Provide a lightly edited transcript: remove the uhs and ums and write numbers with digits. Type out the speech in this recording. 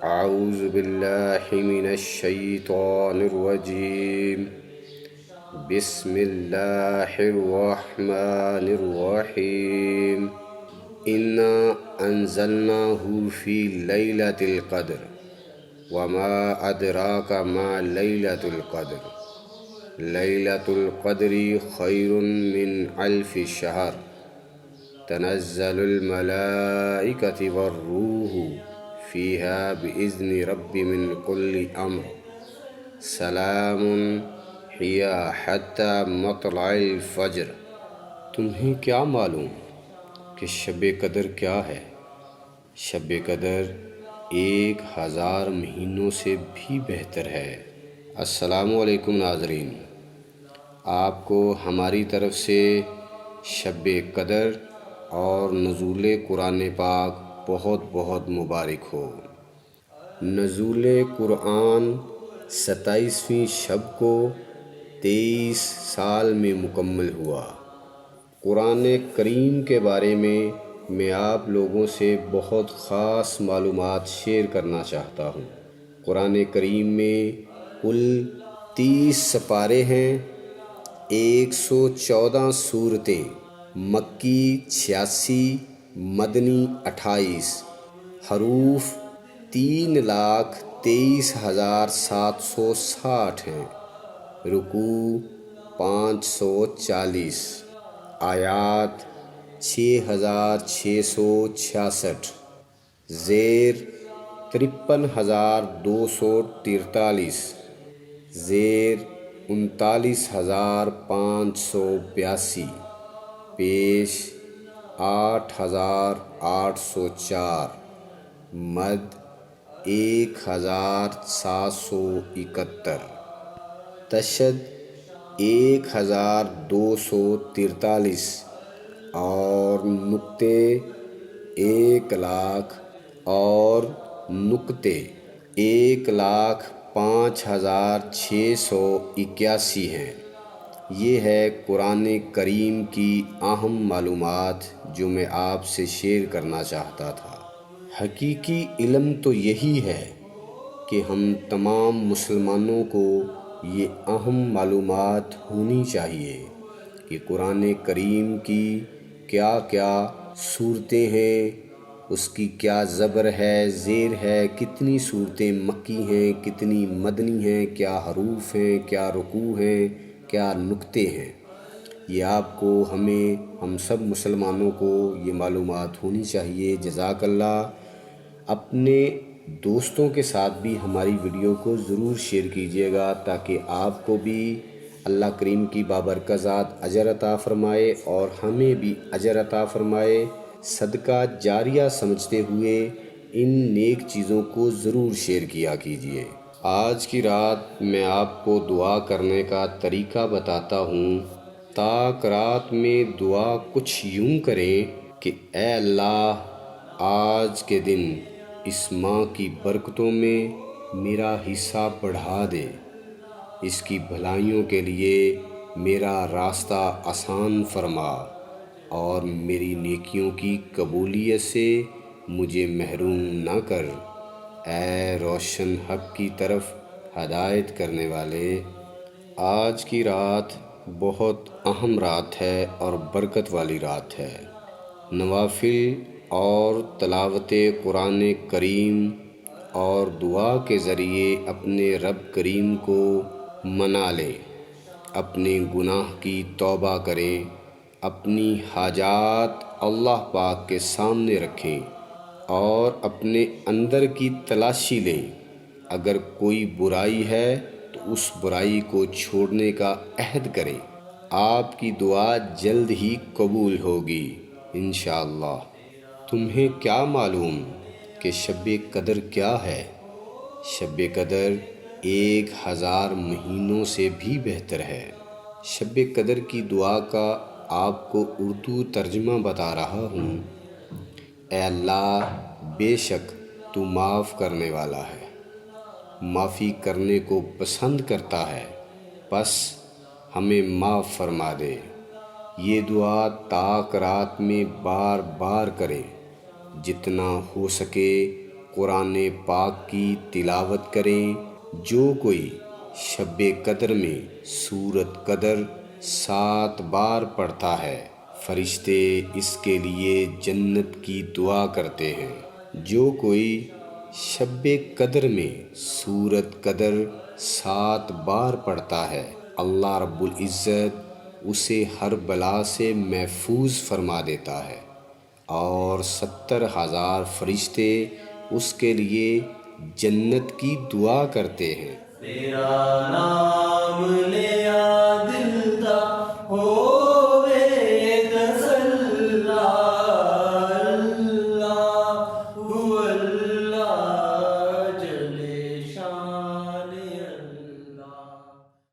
اعوذ باللہ من الشیطان الرجیم بسم اللہ الرحمن الرحیم انا انزلناہ فی لیلۃ القدر وما ادراک ما لیلۃ القدر لیلۃ القدر خیر من الف شہر تنزل الملائکۃ والروح فیہا بإذن رب من کل امر سلام ہی حتی مطلع الفجر۔ تمہیں کیا معلوم کہ شب قدر کیا ہے؟ شب قدر 1000 مہینوں سے بھی بہتر ہے۔ السلام علیکم ناظرین، آپ کو ہماری طرف سے شب قدر اور نزول قرآن پاک بہت بہت مبارک ہو۔ نزول قرآن 27ویں شب کو 23 سال میں مکمل ہوا۔ قرآن کریم کے بارے میں آپ لوگوں سے بہت خاص معلومات شیئر کرنا چاہتا ہوں۔ قرآن کریم میں کل 30 سپارے ہیں، 114 سورتیں، مکی 86، مدنی 28، حروف 3,23,760 ہیں، رکوع 540، آیات 6,666، زیر 53,243، زیر 39,582، پیش 8,804، مد 1,771، تشد 1,243 اور نقطے 1,00,000 اور نقطے 1,05,681 ہیں۔ یہ ہے قرآن کریم کی اہم معلومات جو میں آپ سے شیئر کرنا چاہتا تھا۔ حقیقی علم تو یہی ہے کہ ہم تمام مسلمانوں کو یہ اہم معلومات ہونی چاہیے کہ قرآن کریم کی کیا کیا صورتیں ہیں، اس کی کیا زبر ہے، زیر ہے، کتنی صورتیں مکی ہیں، کتنی مدنی ہیں، کیا حروف ہیں، کیا رکوع ہیں، کیا نقطے ہیں۔ یہ آپ کو، ہم سب مسلمانوں کو یہ معلومات ہونی چاہیے۔ جزاک اللہ۔ اپنے دوستوں کے ساتھ بھی ہماری ویڈیو کو ضرور شیئر کیجیے گا تاکہ آپ کو بھی اللہ کریم کی بابرکت ذات اجر عطا فرمائے اور ہمیں بھی اجر عطا فرمائے۔ صدقہ جاریہ سمجھتے ہوئے ان نیک چیزوں کو ضرور شیئر کیا کیجیے۔ آج کی رات میں آپ کو دعا کرنے کا طریقہ بتاتا ہوں۔ تاک رات میں دعا کچھ یوں کریں کہ اے اللہ، آج کے دن اس ماہ کی برکتوں میں میرا حصہ بڑھا دے، اس کی بھلائیوں کے لیے میرا راستہ آسان فرما اور میری نیکیوں کی قبولیت سے مجھے محروم نہ کر، اے روشن حق کی طرف ہدایت کرنے والے۔ آج کی رات بہت اہم رات ہے اور برکت والی رات ہے۔ نوافل اور تلاوت قرآن کریم اور دعا کے ذریعے اپنے رب کریم کو منا لیں، اپنے گناہ کی توبہ کریں، اپنی حاجات اللہ پاک کے سامنے رکھیں اور اپنے اندر کی تلاشی لیں۔ اگر کوئی برائی ہے تو اس برائی کو چھوڑنے کا عہد کریں، آپ کی دعا جلد ہی قبول ہوگی انشاءاللہ۔ تمہیں کیا معلوم کہ شب قدر کیا ہے؟ شب قدر 1000 مہینوں سے بھی بہتر ہے۔ شب قدر کی دعا کا آپ کو اردو ترجمہ بتا رہا ہوں۔ اے اللہ، بے شک تو معاف کرنے والا ہے، معافی کرنے کو پسند کرتا ہے، پس ہمیں معاف فرما دے۔ یہ دعا تاک رات میں بار بار کریں، جتنا ہو سکے قرآن پاک کی تلاوت کریں۔ جو کوئی شب قدر میں سورۃ قدر 7 بار پڑھتا ہے، فرشتے اس کے لیے جنت کی دعا کرتے ہیں۔ جو کوئی شب قدر میں سورۃ قدر 7 بار پڑھتا ہے، اللہ رب العزت اسے ہر بلا سے محفوظ فرما دیتا ہے، اور 70,000 فرشتے اس کے لیے جنت کی دعا کرتے ہیں۔ تیرا نام لیا دل دا ہو